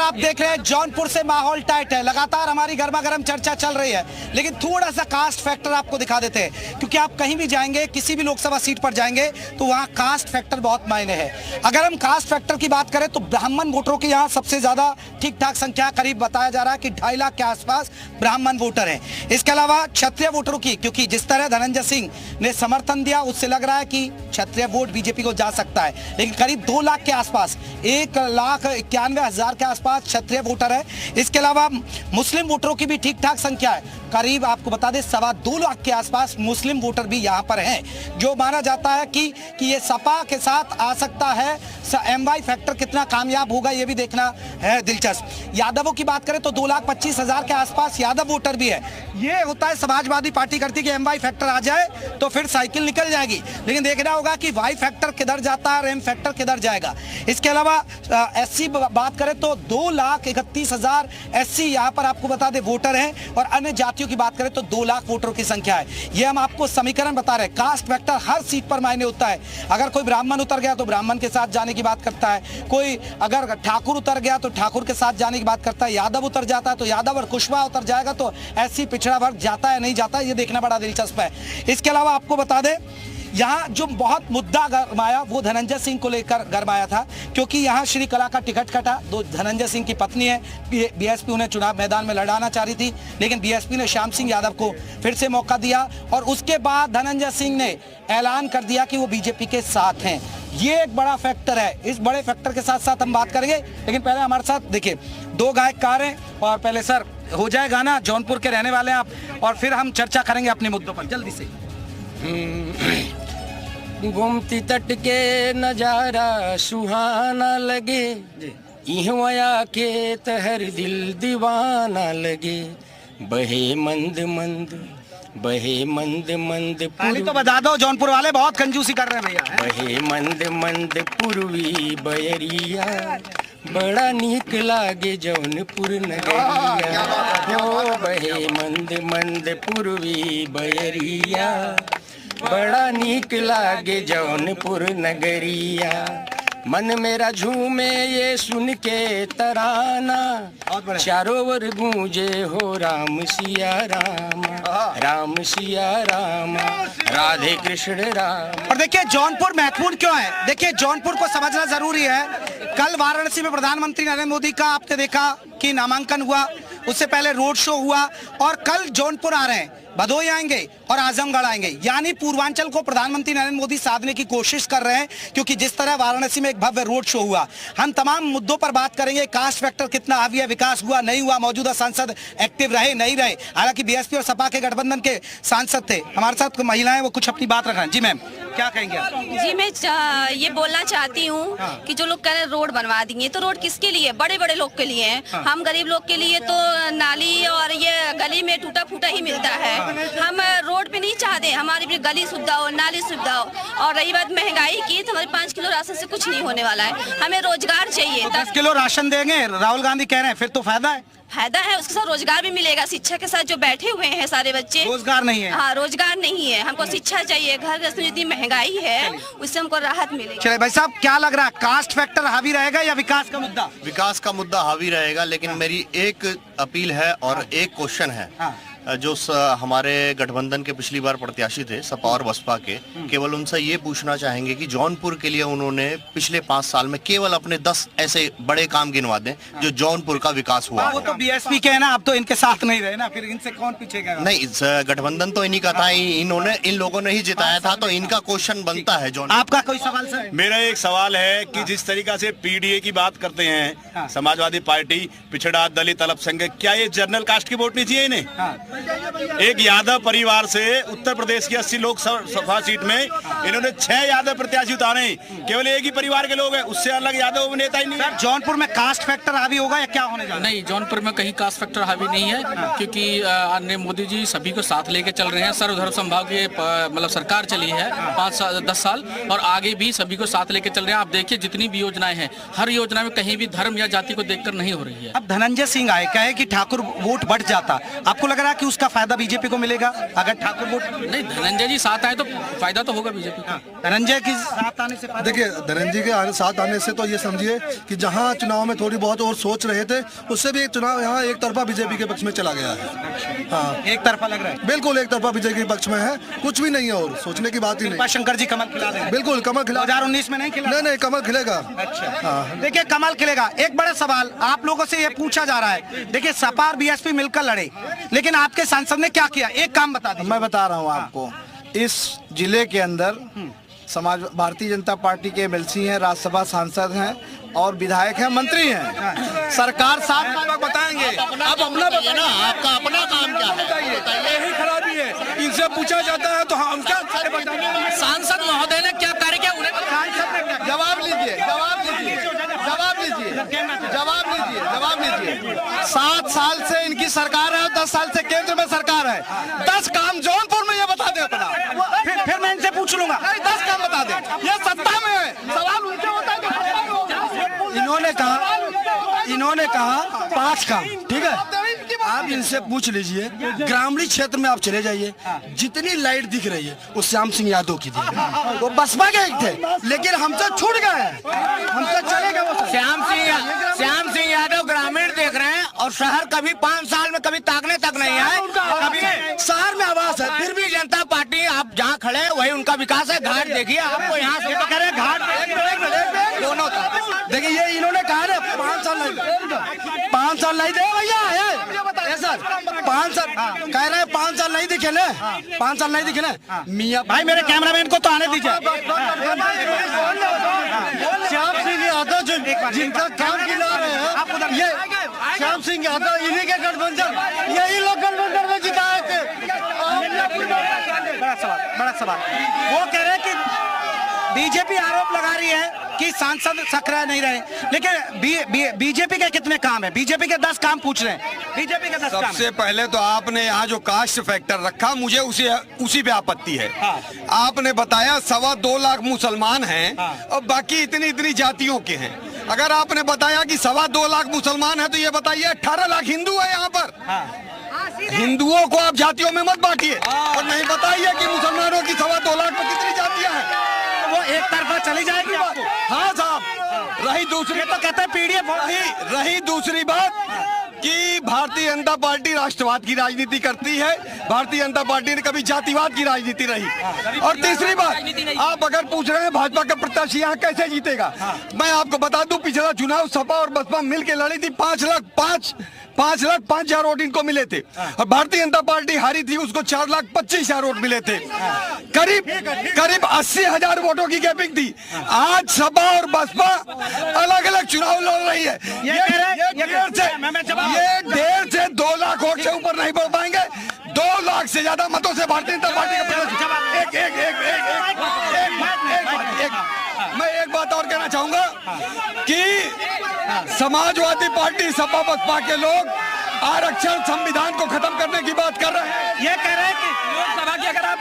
आप देख रहे हैं जौनपुर से माहौल टाइट है, लगातार हमारी गर्मा गर्म चर्चा चल रही है, लेकिन थोड़ा सा कास्ट फैक्टर आपको दिखा देते हैं, क्योंकि आप कहीं भी जाएंगे, किसी भी लोकसभा सीट पर जाएंगे तो वहां कास्ट फैक्टर बहुत मायने है। अगर हम कास्ट फैक्टर की बात करें तो ब्राह्मण वोटरों की यहाँ सबसे ज्यादा ठीक ठाक संख्या, करीब बताया जा रहा है कि 2.5 लाख के आसपास ब्राह्मण वोटर हैं। इसके अलावा क्षत्रिय वोटरों की, क्योंकि जिस तरह धनंजय सिंह ने समर्थन दिया उससे लग रहा है कि क्षत्रिय वोट बीजेपी को जा सकता है, लेकिन करीब 2 लाख के आसपास, 1,91,000 के आसपास क्षत्रिय वोटर है। इसके अलावा मुस्लिम वोटरों की भी ठीक ठाक संख्या है, करीब आपको बता दें 2.25 लाख के आसपास मुस्लिम वोटर भी यहां पर हैं, जो माना जाता है कि ये सपा के साथ आ सकता है। एमवाई फैक्टर कितना कामयाब होगा ये भी देखना है दिलचस्प। यादवों की बात करें तो 2,25,000 के आसपास यादव वोटर भी है। ये होता है समाजवादी पार्टी करती है कि एमवाई फैक्टर आ जाए तो फिर साइकिल निकल जाएगी, लेकिन देखना होगा कि वाई फैक्टर किधर जाता है और एम फैक्टर किधर जाएगा। इसके अलावा एससी बात करें तो 2,31,000 एससी यहाँ पर आपको बता दें वोटर हैं, और अन्य जातियों की बात करें तो 2 लाख वोटरों की संख्या है। ये हम आपको समीकरण बता रहे हैं। कास्ट फैक्टर हर सीट पर मायने होता है। अगर कोई ब्राह्मण उतर गया तो ब्राह्मण के साथ जाने की बात करता है, कोई अगर ठाकुर उतर गया तो ठाकुर के साथ जाने की बात करता है, यादव उतर जाता है तो यादव और कुशवाहा उतर जाएगा तो एससी पिछड़ा वर्ग जाता है नहीं जाता है, ये देखना बड़ा दिलचस्प है। इसके अलावा आपको बता दें यहाँ जो बहुत मुद्दा गरमाया वो धनंजय सिंह को लेकर गरमाया था, क्योंकि यहाँ श्री कला का टिकट कटा। दो धनंजय सिंह की पत्नी है, बीएसपी उन्हें चुनाव मैदान में लड़ाना चाह रही थी, लेकिन बीएसपी ने श्याम सिंह यादव को फिर से मौका दिया, और उसके बाद धनंजय सिंह ने ऐलान कर दिया कि वो बीजेपी के साथ हैं। ये एक बड़ा फैक्टर है। इस बड़े फैक्टर के साथ साथ हम बात करेंगे, लेकिन पहले हमारे साथ देखिए 2 गायककार हैं, और पहले सर हो जाए गाना, जौनपुर के रहने वाले हैं आप, और फिर हम चर्चा करेंगे अपने मुद्दों पर जल्दी से। गोमती तट के नजारा सुहाना लगे, इहवया के तहर दिल दीवाना लगे, बहे मंद मंद पहले तो बता दो जौनपुर वाले बहुत कंजूसी कर रहे हैं भैया। बहे मंद मंद पूर्वी बयरिया, बड़ा नीक लागे जौनपुर नगरिया, हो बहे मंद मंद पूर्वी बयरिया, बड़ा नीक लागे जौनपुर नगरिया, मन मेरा झूमे ये सुन के तराना, चारों ओर गूंजे हो राम सिया राम, राम सिया राम, राधे कृष्ण राम। और देखिए जौनपुर महत्वपूर्ण क्यों है, देखिए जौनपुर को समझना जरूरी है। कल वाराणसी में प्रधानमंत्री नरेंद्र मोदी का आपने देखा कि नामांकन हुआ, उससे पहले रोड शो हुआ, और कल जौनपुर आ रहे हैं, भदोही आएंगे और आजमगढ़ आएंगे, यानी पूर्वांचल को प्रधानमंत्री नरेंद्र मोदी साधने की कोशिश कर रहे हैं, क्योंकि जिस तरह वाराणसी में एक भव्य रोड शो हुआ। हम तमाम मुद्दों पर बात करेंगे, कास्ट फैक्टर कितना हावी है, विकास हुआ नहीं हुआ, मौजूदा सांसद एक्टिव रहे नहीं रहे, हालांकि बीएसपी और सपा के गठबंधन के सांसद थे। हमारे साथ महिलाएं वो कुछ अपनी बात रख रहे हैं। जी मैम, क्या कहेंगे आप? जी मैं ये बोलना चाहती हूँ कि जो लोग कह रहे हैं रोड बनवा देंगे, तो रोड किसके लिए? बड़े बड़े लोग के लिए है। हम गरीब लोग के लिए तो नाली और ये गली में टूटा फूटा ही मिलता है। हम रोड पे नहीं चाहते, हमारी भी गली सुविधा हो, नाली सुविधा हो। और रही बात महंगाई की, तो हमारे 5 किलो राशन से कुछ नहीं होने वाला है। हमें रोजगार चाहिए। 10 किलो राशन देंगे राहुल गांधी कह रहे हैं, फिर तो फायदा है। फायदा है, उसके साथ रोजगार भी मिलेगा। शिक्षा के साथ जो बैठे हुए हैं सारे बच्चे, रोजगार नहीं है। हाँ, रोजगार नहीं है, हमको शिक्षा चाहिए। घर में जितनी महंगाई है उससे हमको राहत मिलेगी। चलिए भाई साहब, क्या लग रहा है, कास्ट फैक्टर हावी रहेगा या विकास का मुद्दा? विकास का मुद्दा हावी रहेगा, लेकिन मेरी एक अपील है और एक क्वेश्चन है। जो हमारे गठबंधन के पिछली बार प्रत्याशी थे सपा और बसपा के, केवल उनसे ये पूछना चाहेंगे कि जौनपुर के लिए उन्होंने पिछले 5 साल में केवल अपने 10 ऐसे बड़े काम गिनवा दें जो जौनपुर का विकास हुआ। वो तो बीएसपी के है ना, अब तो इनके साथ नहीं रहे ना, फिर इनसे कौन पीछे गया? नहीं, गठबंधन तो इन्हीं का था, इन्होंने इन लोगों ने ही जिताया था, तो इनका क्वेश्चन बनता है। जौन आपका कोई सवाल सर? मेरा एक सवाल है कि जिस तरीका से पीडीए की बात करते हैं, समाजवादी पार्टी, पिछड़ा दलित अल्पसंख्यक, क्या ये जनरल कास्ट की वोट नहीं चाहिए इन्हें? एक यादव परिवार से उत्तर प्रदेश की 80 लोकसभा सीट में इन्होंने 6 यादव प्रत्याशी उतारे, केवल एक ही परिवार के लोग हैं, उससे अलग यादव नेता ही नहीं। सर जौनपुर में कास्ट फैक्टर हावी होगा या क्या होने जा रहा है? नहीं, जौनपुर में कहीं कास्ट फैक्टर हावी नहीं है, क्योंकि अन्य मोदी जी सभी को साथ लेके चल रहे हैं। सर्वधर्म संभाव की मतलब सरकार चली है 5-10 साल, और आगे भी सभी को साथ लेके चल रहे हैं। आप देखिए जितनी भी योजनाएं हैं, हर योजना में कहीं भी धर्म या जाति को देखकर नहीं हो रही है। अब धनंजय सिंह आए, कहे कि ठाकुर वोट बढ़ जाता, आपको लग रहा है कि उसका फायदा बीजेपी को मिलेगा अगर ठाकुर वोट? नहीं, धनंजय जी साथ आए तो फायदा तो होगा बीजेपी का। धनंजय के साथ आने से देखिए, धनंजय के साथ आने से तो ये समझिए कि जहां चुनाव में थोड़ी बहुत और सोच रहे थे, उससे भी चुनाव यहाँ एक तरफा बीजेपी के पक्ष में चला गया है। हाँ, एक तरफा लग रहा है, बिल्कुल एक तरफा बीजेपी के पक्ष में है, कुछ भी नहीं है और सोचने की बात ही नहीं। शंकर जी कमल खिला देंगे? बिल्कुल कमल खिला। 2019 में नहीं खिला? नहीं, कमल खिलेगा। अच्छा, हाँ। देखिए कमल खिलेगा। एक बड़ा सवाल आप लोगों से ये पूछा जा रहा है, देखिए सपा और बीएसपी मिलकर लड़े, लेकिन आपके सांसद ने क्या किया? एक काम बता दीजिए। मैं बता रहा हूँ आपको, इस जिले के अंदर भारतीय जनता पार्टी के एमएलसी हैं, राज्यसभा सांसद हैं और विधायक हैं, मंत्री हैं। सरकार साथ लोग बताएंगे। आप अपना बताइए ना, आपका अपना काम क्या है? यही खराबी है, इनसे पूछा जाता है तो हम क्या सांसद महोदय ने क्या कार्य किया उन्हें जवाब लीजिए, जवाब लीजिए, जवाब लीजिए, जवाब लीजिए, जवाब लीजिए। 7 साल से इनकी सरकार है और 10 साल से केंद्र में सरकार है। 10 काम जौनपुर में ये बता दे अपना, फिर मैं इनसे पूछ लूंगा। 10 काम बता दे, ये सत्ता में है। सवाल उनसे होता है तो इन्होंने कहा 5 काम, ठीक है? आप इनसे पूछ लीजिए, ग्रामीण क्षेत्र में आप चले जाइए, जितनी लाइट दिख रही है वो श्याम सिंह यादव की थी। वो बसपा के एक थे, लेकिन हमसे छूट गए, हमसे चले गए वो। श्याम सिंह यादव ग्रामीण देख रहे हैं और शहर कभी 5 साल में कभी ताकने तक नहीं आए। कभी शहर में आवास है, फिर भी जनता पार्टी आप जहाँ खड़े हैं वही उनका विकास है। घाट देखिए, आपको यहाँ से तो कह घाट दोनों देखिए, ये इन्होंने कहा ना 5 साल नहीं दे भैया, सर 5 साल कह रहे हैं, 5 साल नहीं दिखे ना, 5 साल नहीं दिखे ना। मियाँ भाई मेरे कैमरामैन को तो आने दीजिए। श्याम सिंह यादव जिनका काम गिना रहे हैं, ये श्याम सिंह यादव इन्हीं के गठबंधन, यही लोग गठबंधन में जिताए थे। बड़ा सवाल वो कह रहे हैं कि बीजेपी आरोप लगा रही है कि सांसद सक्रिय नहीं रहे, लेकिन बीजेपी के कितने काम है? बीजेपी के 10 काम पूछ रहे हैं, बीजेपी के 10 काम। सबसे पहले तो आपने यहाँ जो कास्ट फैक्टर रखा, मुझे उसी पे आपत्ति है। हाँ। आपने बताया 2.25 लाख मुसलमान हैं, हाँ। और बाकी इतनी जातियों के हैं। अगर आपने बताया कि 2.25 लाख मुसलमान हैं, तो ये बताइए 18 लाख हिंदू है यहाँ पर। हाँ। हिंदुओं को आप जातियों में मत बांटिए, और नहीं बताइए कि मुसलमानों की 2.25 लाख में कितनी जातियां हैं। वो एक तरफा चली जाएगी आपको। हाँ साहब, रही दूसरी तो कहते हैं पीडीएफ, रही दूसरी बात कि भारतीय जनता पार्टी राष्ट्रवाद की राजनीति करती है। भारतीय जनता पार्टी ने कभी जातिवाद की राजनीति रही। और तीसरी बात, आप अगर पूछ रहे हैं भाजपा का प्रत्याशी यहाँ कैसे जीतेगा, मैं आपको बता दूं, पिछला चुनाव सपा और बसपा मिलकर लड़ी थी। 5,05,000 वोट इनको मिले थे, और भारतीय जनता पार्टी हारी थी, उसको 4,25,000 वोट मिले थे। करीब 80,000 वोटों की गैपिंग थी। आज सपा और बसपा अलग अलग चुनाव लड़ रही है। ये 1.5 से 2 लाख वोट से ऊपर नहीं बढ़ पाएंगे। 2 लाख से ज्यादा मतों से भारतीय जनता पार्टी का मैं एक बात और कहना चाहूंगा कि समाजवादी पार्टी, सपा बसपा के लोग आरक्षण संविधान को खत्म करने की बात कर रहे हैं। ये कह रहे हैं कि लोकसभा की, अगर आप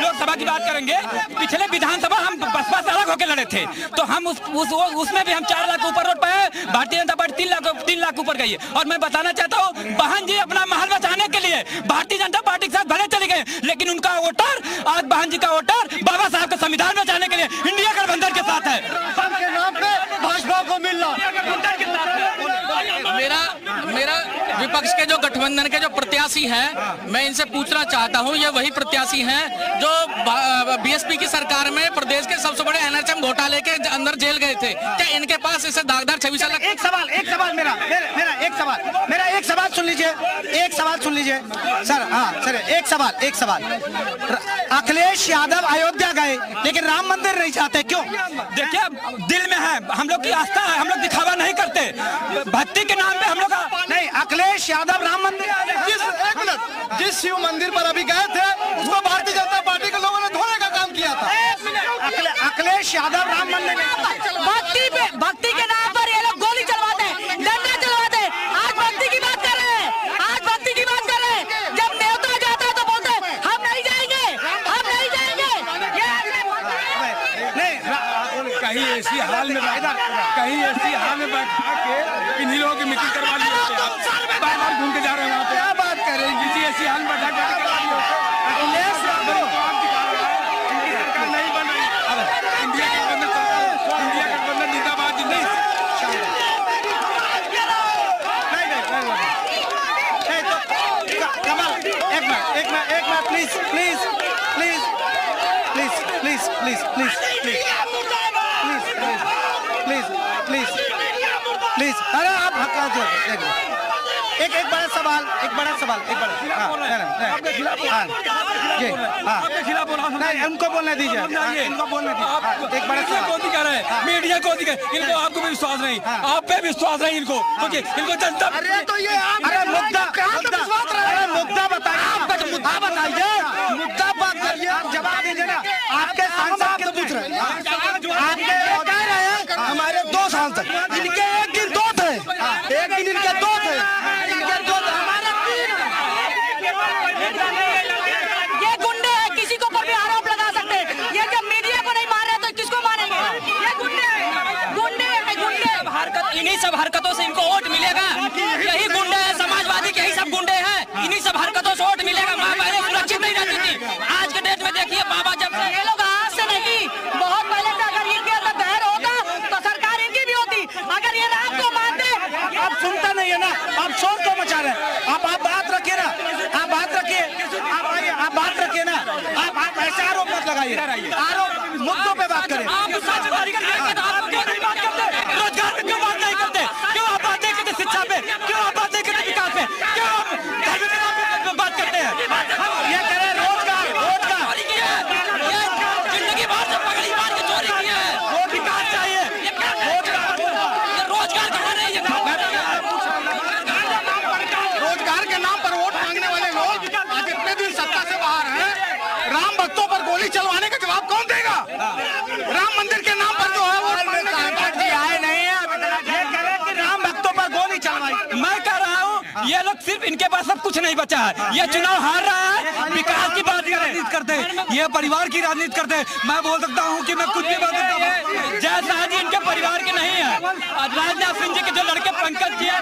लोकसभा की बात करेंगे, पिछले विधानसभा हम बसपा से अलग होकर लड़े थे, तो हम उसमें भी हम 4 लाख ऊपर वोट पाए। भारतीय जनता पार्टी 3 लाख ऊपर गई है। और मैं बताना चाहता हूँ, बहन जी अपना महल बचाने के लिए भारतीय जनता पार्टी के साथ भले चले गए, लेकिन उनका वोटर, आज बहन जी का वोटर बाबा साहब का संविधान बचाने के लिए इंडिया गठबंधन के साथ है। भाजपा को मिलना मेरा विपक्ष के जो गठबंधन के जो प्रत्याशी हैं, मैं इनसे पूछना चाहता हूं, ये वही प्रत्याशी हैं जो बीएसपी की सरकार में प्रदेश के सबसे बड़े एनएचएम घोटाले के अंदर जेल गए थे। क्या इनके पास ऐसे दागदार 26 साल? एक सवाल मेरा एक सवाल सुन लीजिए सर। हाँ सर, एक सवाल। अखिलेश यादव अयोध्या गए, लेकिन राम मंदिर नहीं चाहते, क्यों? देखिए, दिल में है, हम लोग की आस्था है, हम लोग दिखावा नहीं करते। भक्ति के नाम पे हम लोग नहीं, अखिलेश यादव राम मंदिर, जिस शिव मंदिर पर अभी गए थे, उसको भारतीय जनता पार्टी के लोगों ने धोने का काम किया था। अखिलेश यादव राम मंदिर, भक्ति के नाम पर ये लोग गोली चलवाते हैं, डंडा चलवाते हैं। आज भक्ति की बात कर रहे हैं, जब न्योता जाता है तो बोलते हैं हम नहीं जाएंगे। कहीं ऐसी हाल में बैठा के इन्हीं लोगों की मीटिंग करवा ली, बार-बार घूम के जा रहे हैं वहाँ पे। क्या बात कर रहे हैं? Please please please please please please अरे आप हका जो एक बड़ा सवाल एक बड़ा आपके खिलाफ नहीं उनको बोलने दीजिए इनको बोलने दीजिए एक बड़ा सवाल कौन दिखा रहा है मीडिया कौन दिखा इनको आपको भी विश्वास नहीं आप पे विश्वास नहीं इनको क्योंकि इनको जनता अरे तो ये अरे मुद्दा बताइए मुद्दा बताइए मुद्दा बात करिए आप जवाब दीजिए ना आपके सांसद के पूछ रहे हैं आपके कह रहे हैं हमारे 2 सांसद इनके एक दिन 2 थे एक दिन इनके 2 थे इनके 2 हमारे 3 ये गुंडे हैं किसी को पर भी आरोप लगा सकते हैं ये जब मीडिया को नहीं मार रहे तो किसको मारेंगे ये गुंडे हरकत इन्हीं सब हरकतों से इनको वोट मिलेगा यही गुंडे हैं समाजवादी के यही सब गुंडे हैं इन्हीं सब हरकतों से वोट मिलेगा माँ बहनें सुरक्षित नहीं रहती थी आज के डेट में देखिए बाबा जब ये लोग आज से नहीं बहुत पहले से अगर इनके अंदर बहर होता तो सरकार इनकी भी होती अगर ये रात को मानते आप सुनता नहीं है ना आप शोर क्यों मचा रहे हैं आप बात रखिए ना आप बात रखिए आप बात रखिए ना आप ऐसे आरोप मत लगाइए आरोप मुद्दों पे बात करें रोजगार पे क्यों बात नहीं करते क्यों आप बात नहीं करते शिक्षा पे क्यों आप बात नहीं करते विकास पे क्यों आप धर्म के नाम पे बात करते हैं ये कह रहे हैं रोजगार जिंदगी भर से पगड़ी मार के चोरी की है वो विकास चाहिए रोजगार कहाँ नहीं रोजगार के नाम पर वोट मांगने वाले लोग आज इतने दिन सत्ता से बाहर हैं राम भक्तों पर गोली चलवाने का जवाब कौन देगा राम मंदिर के नाम पर जो है वो आए नहीं है ये कह रहे हैं कि राम भक्तों पर गोली चलवाई मैं कह रहा हूँ ये लोग सिर्फ इनके पास सब कुछ नहीं बचा है ये चुनाव हार रहा है विकास की बात राजनीति करते हैं ये परिवार की राजनीति करते हैं मैं बोल सकता हूँ कि मैं कुछ भी बात करता हूँ जय शाह जी इनके परिवार के नहीं है राजनाथ सिंह जी के जो लड़के पंकज जी है